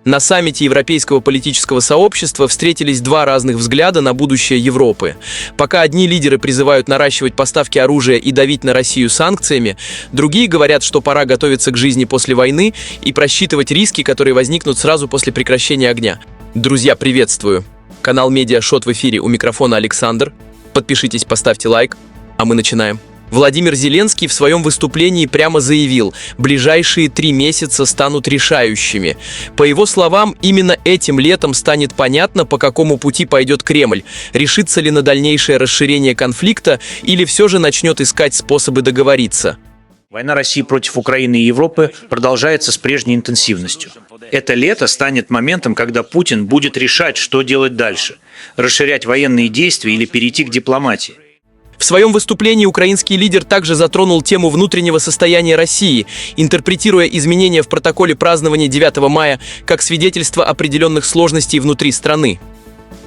На саммите Европейского политического сообщества встретились два разных взгляда на будущее Европы. Пока одни лидеры призывают наращивать поставки оружия и давить на Россию санкциями, другие говорят, что пора готовиться к жизни после войны и просчитывать риски, которые возникнут сразу после прекращения огня. Друзья, приветствую! Канал Медиашот в эфире, у микрофона Александр. Подпишитесь, поставьте лайк, а мы начинаем. Владимир Зеленский в своем выступлении прямо заявил, ближайшие 3 месяца станут решающими. По его словам, именно этим летом станет понятно, по какому пути пойдет Кремль, решится ли на дальнейшее расширение конфликта или все же начнет искать способы договориться. Война России против Украины и Европы продолжается с прежней интенсивностью. Это лето станет моментом, когда Путин будет решать, что делать дальше – расширять военные действия или перейти к дипломатии. В своем выступлении украинский лидер также затронул тему внутреннего состояния России, интерпретируя изменения в протоколе празднования 9 мая как свидетельство определенных сложностей внутри страны.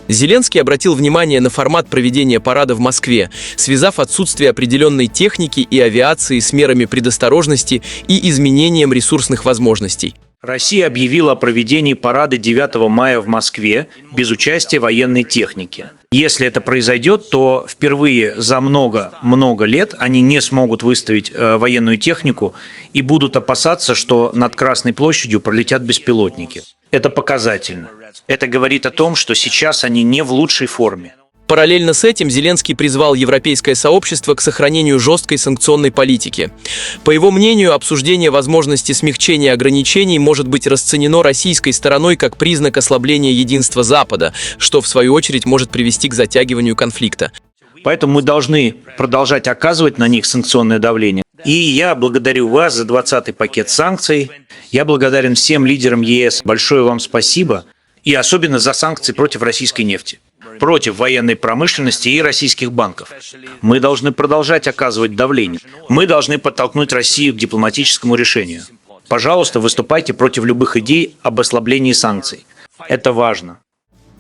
Зеленский обратил внимание на формат проведения парада в Москве, связав отсутствие определенной техники и авиации с мерами предосторожности и изменением ресурсных возможностей. Россия объявила о проведении парада 9 мая в Москве без участия военной техники. Если это произойдет, то впервые за много лет они не смогут выставить военную технику и будут опасаться, что над Красной площадью пролетят беспилотники. Это показательно. Это говорит о том, что сейчас они не в лучшей форме. Параллельно с этим Зеленский призвал европейское сообщество к сохранению жесткой санкционной политики. По его мнению, обсуждение возможности смягчения ограничений может быть расценено российской стороной как признак ослабления единства Запада, что в свою очередь может привести к затягиванию конфликта. Поэтому мы должны продолжать оказывать на них санкционное давление. И я благодарю вас за 20-й пакет санкций. Я благодарен всем лидерам ЕС. Большое вам спасибо. И особенно за санкции против российской нефти, против военной промышленности и российских банков. Мы должны продолжать оказывать давление. Мы должны подтолкнуть Россию к дипломатическому решению. Пожалуйста, выступайте против любых идей об ослаблении санкций. Это важно.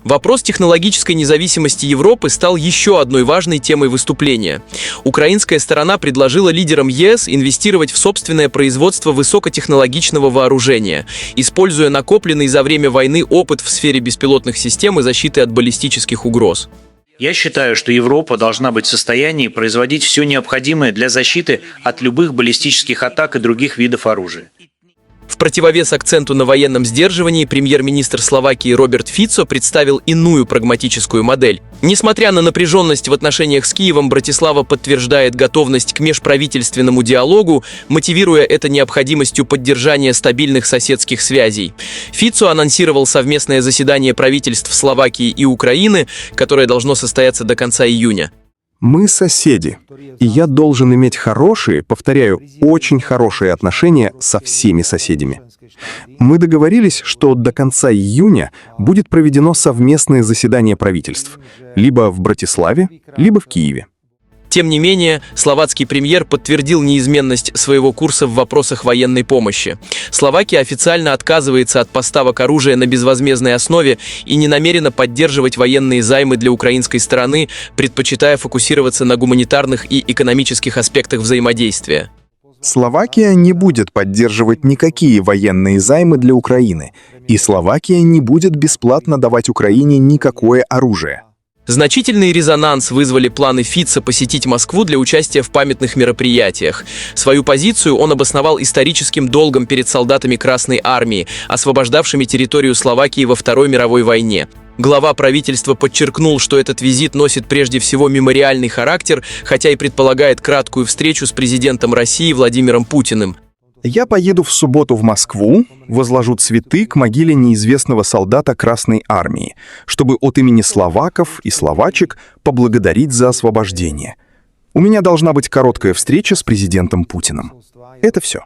Вопрос технологической независимости Европы стал еще одной важной темой выступления. Украинская сторона предложила лидерам ЕС инвестировать в собственное производство высокотехнологичного вооружения, используя накопленный за время войны опыт в сфере беспилотных систем и защиты от баллистических угроз. Я считаю, что Европа должна быть в состоянии производить все необходимое для защиты от любых баллистических атак и других видов оружия. В противовес акценту на военном сдерживании премьер-министр Словакии Роберт Фицо представил иную прагматическую модель. Несмотря на напряженность в отношениях с Киевом, Братислава подтверждает готовность к межправительственному диалогу, мотивируя это необходимостью поддержания стабильных соседских связей. Фицо анонсировал совместное заседание правительств Словакии и Украины, которое должно состояться до конца июня. Мы соседи, и я должен иметь хорошие, повторяю, очень хорошие отношения со всеми соседями. Мы договорились, что до конца июня будет проведено совместное заседание правительств, либо в Братиславе, либо в Киеве. Тем не менее, словацкий премьер подтвердил неизменность своего курса в вопросах военной помощи. Словакия официально отказывается от поставок оружия на безвозмездной основе и не намерена поддерживать военные займы для украинской стороны, предпочитая фокусироваться на гуманитарных и экономических аспектах взаимодействия. Словакия не будет поддерживать никакие военные займы для Украины, и Словакия не будет бесплатно давать Украине никакое оружие. Значительный резонанс вызвали планы Фицо посетить Москву для участия в памятных мероприятиях. Свою позицию он обосновал историческим долгом перед солдатами Красной Армии, освобождавшими территорию Словакии во Второй мировой войне. Глава правительства подчеркнул, что этот визит носит прежде всего мемориальный характер, хотя и предполагает краткую встречу с президентом России Владимиром Путиным. Я поеду в субботу в Москву, возложу цветы к могиле неизвестного солдата Красной Армии, чтобы от имени словаков и словачек поблагодарить за освобождение. У меня должна быть короткая встреча с президентом Путиным. Это все.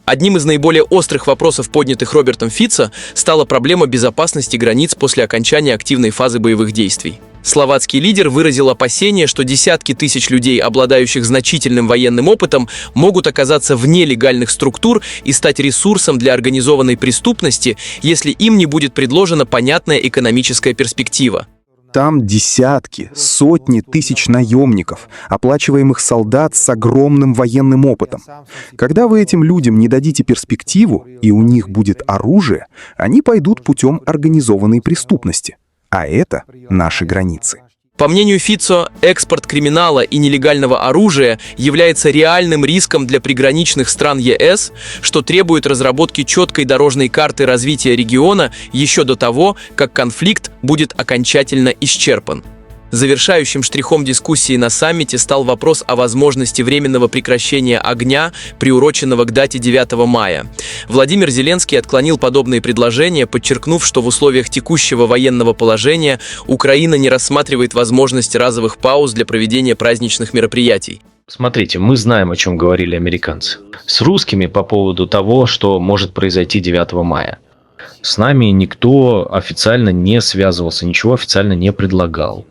Одним из наиболее острых вопросов, поднятых Робертом Фицо, стала проблема безопасности границ после окончания активной фазы боевых действий. Словацкий лидер выразил опасение, что десятки тысяч людей, обладающих значительным военным опытом, могут оказаться вне легальных структур и стать ресурсом для организованной преступности, если им не будет предложена понятная экономическая перспектива. Там десятки, сотни тысяч наемников, оплачиваемых солдат с огромным военным опытом. Когда вы этим людям не дадите перспективу, и у них будет оружие, они пойдут путем организованной преступности. А это наши границы. По мнению Фицо, экспорт криминала и нелегального оружия является реальным риском для приграничных стран ЕС, что требует разработки четкой дорожной карты развития региона еще до того, как конфликт будет окончательно исчерпан. Завершающим штрихом дискуссии на саммите стал вопрос о возможности временного прекращения огня, приуроченного к дате 9 мая. Владимир Зеленский отклонил подобные предложения, подчеркнув, что в условиях текущего военного положения Украина не рассматривает возможность разовых пауз для проведения праздничных мероприятий. Смотрите, мы знаем, о чем говорили американцы. С русскими по поводу того, что может произойти 9 мая. С нами никто официально не связывался, ничего официально не предлагал.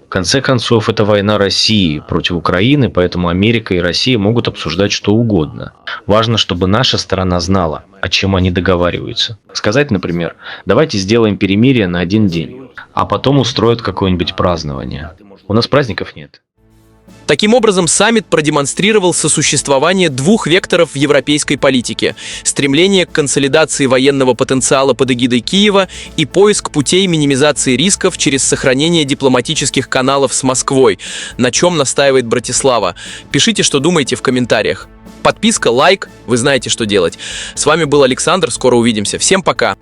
В конце концов, это война России против Украины, поэтому Америка и Россия могут обсуждать что угодно. Важно, чтобы наша сторона знала, о чем они договариваются. Сказать, например, давайте сделаем перемирие на 1 день, а потом устроят какое-нибудь празднование. У нас праздников нет. Таким образом, саммит продемонстрировал сосуществование двух векторов в европейской политике – стремление к консолидации военного потенциала под эгидой Киева и поиск путей минимизации рисков через сохранение дипломатических каналов с Москвой, на чем настаивает Братислава. Пишите, что думаете в комментариях. Подписка, лайк, вы знаете, что делать. С вами был Александр, скоро увидимся. Всем пока!